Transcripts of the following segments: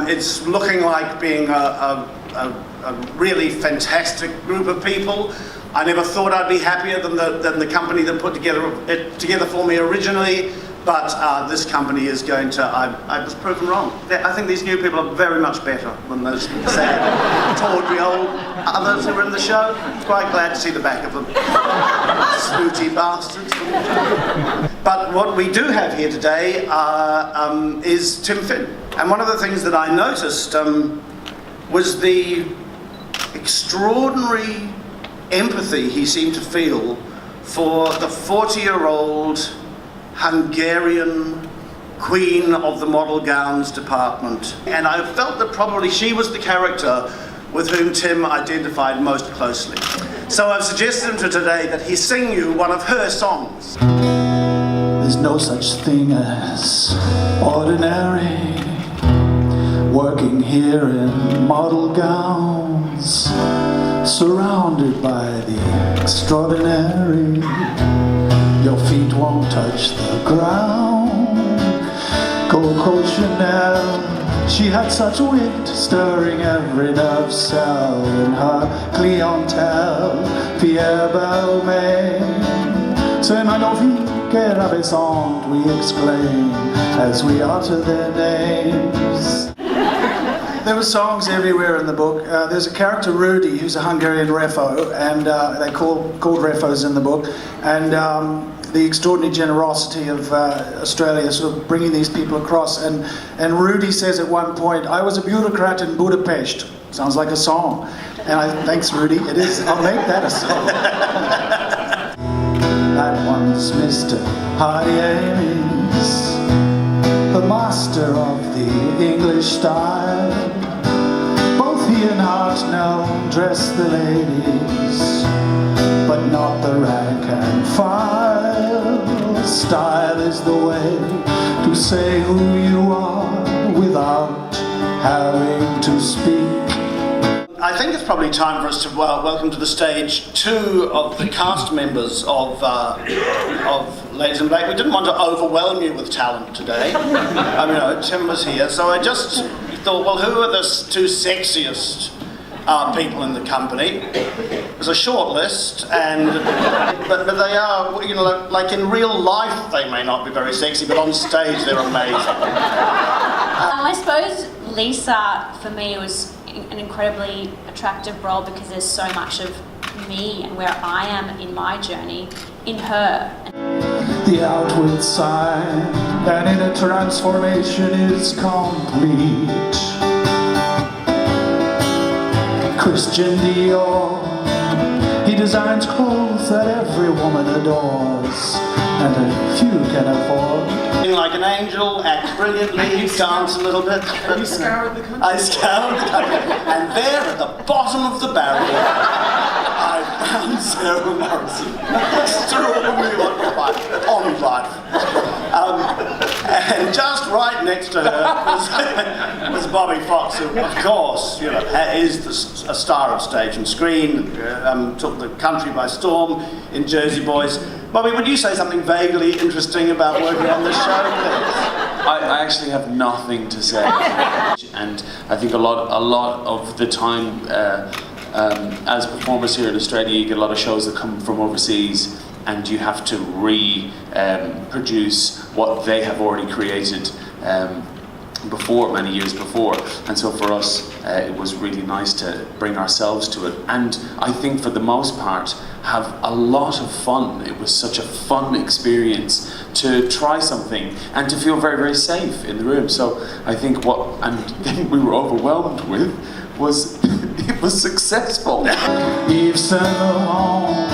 It's looking like being a really fantastic group of people. I never thought I'd be happier than the company that put it together for me originally, but this company is going to, I was proven wrong. I think these new people are very much better than those sad, tawdry old others who were in the show. Quite glad to see the back of them. Snooty bastards. But what we do have here today is Tim Finn. And one of the things that I noticed was the extraordinary empathy he seemed to feel for the 40-year-old Hungarian queen of the model gowns department. And I felt that probably she was the character with whom Tim identified most closely. So I've suggested to today that he sing you one of her songs. There's no such thing as ordinary, working here in model gowns, surrounded by the extraordinary. Your feet won't touch the ground. Coco Chanel, she had such wit, stirring every nerve cell in her clientele. Pierre Balmain, c'est magnifique et ravissant, we exclaim as we utter their names. There were songs everywhere in the book. There's a character, Rudy, who's a Hungarian refo, and they called refos in the book. And the extraordinary generosity of Australia sort of bringing these people across. And Rudy says at one point, I was a bureaucrat in Budapest. Sounds like a song. And thanks, Rudy. It is. I'll make that a song. That one's Mr. Hardy Amies, the master of the English style. Both he and Hartnell dress the ladies, but not the rank and file. Style is the way to say who you are without having to speak. I think it's probably time for us to welcome to the stage two of the cast members of Ladies in Black. We didn't want to overwhelm you with talent today. I mean, Tim was here, so I just thought, well, who are the two sexiest people in the company? There's a short list, but they are, you know, like in real life they may not be very sexy, but on stage they're amazing. I suppose Lisa, for me, was an incredibly attractive role because there's so much of me and where I am in my journey in her. The outward sign, and inner transformation is complete. Christian Dior, he designs clothes that every woman adores and a few can afford. Like an angel, act brilliantly, dance a little bit. Have you scoured the country? I scoured the country, and there at the bottom of the barrel, I found Sarah Morrison. Extraordinarily on life. And just right next to her was Bobby Fox, who, of course, you know, is a star of stage and screen. Took the country by storm in Jersey Boys. Bobby, would you say something vaguely interesting about working on this show, please? I actually have nothing to say, and I think a lot of the time, as performers here in Australia, you get a lot of shows that come from overseas, and you have to reproduce what they have already created many years before. And so for us, it was really nice to bring ourselves to it, and I think for the most part have a lot of fun. It was such a fun experience to try something and to feel very, very safe in the room. So I think then we were overwhelmed with was it was successful. Yves Saint Laurent,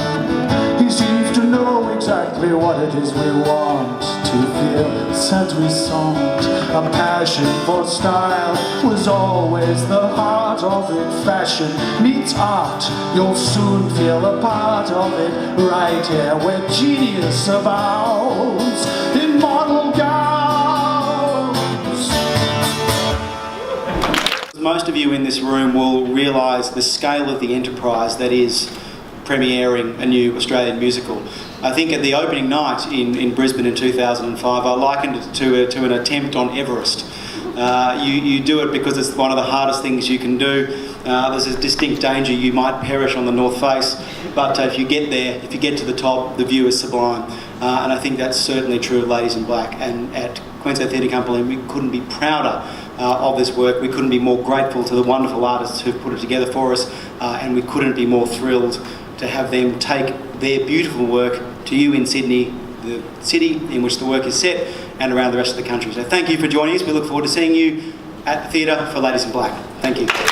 he seems to know exactly what it is we want to feel. Seduisant, a passion for style was always the heart of it. Fashion meets art, you'll soon feel a part of it. Right here where genius abounds in model gowns. Most of you in this room will realise the scale of the enterprise that is premiering a new Australian musical. I think at the opening night in Brisbane in 2005, I likened it to an attempt on Everest. You do it because it's one of the hardest things you can do. There's a distinct danger you might perish on the North Face, but if you get there, if you get to the top, the view is sublime. And I think that's certainly true of Ladies in Black. And at Queensland Theatre Company, we couldn't be prouder of this work. We couldn't be more grateful to the wonderful artists who've put it together for us, and we couldn't be more thrilled to have them take their beautiful work to you in Sydney, the city in which the work is set, and around the rest of the country. So thank you for joining us. We look forward to seeing you at the theatre for Ladies in Black. Thank you.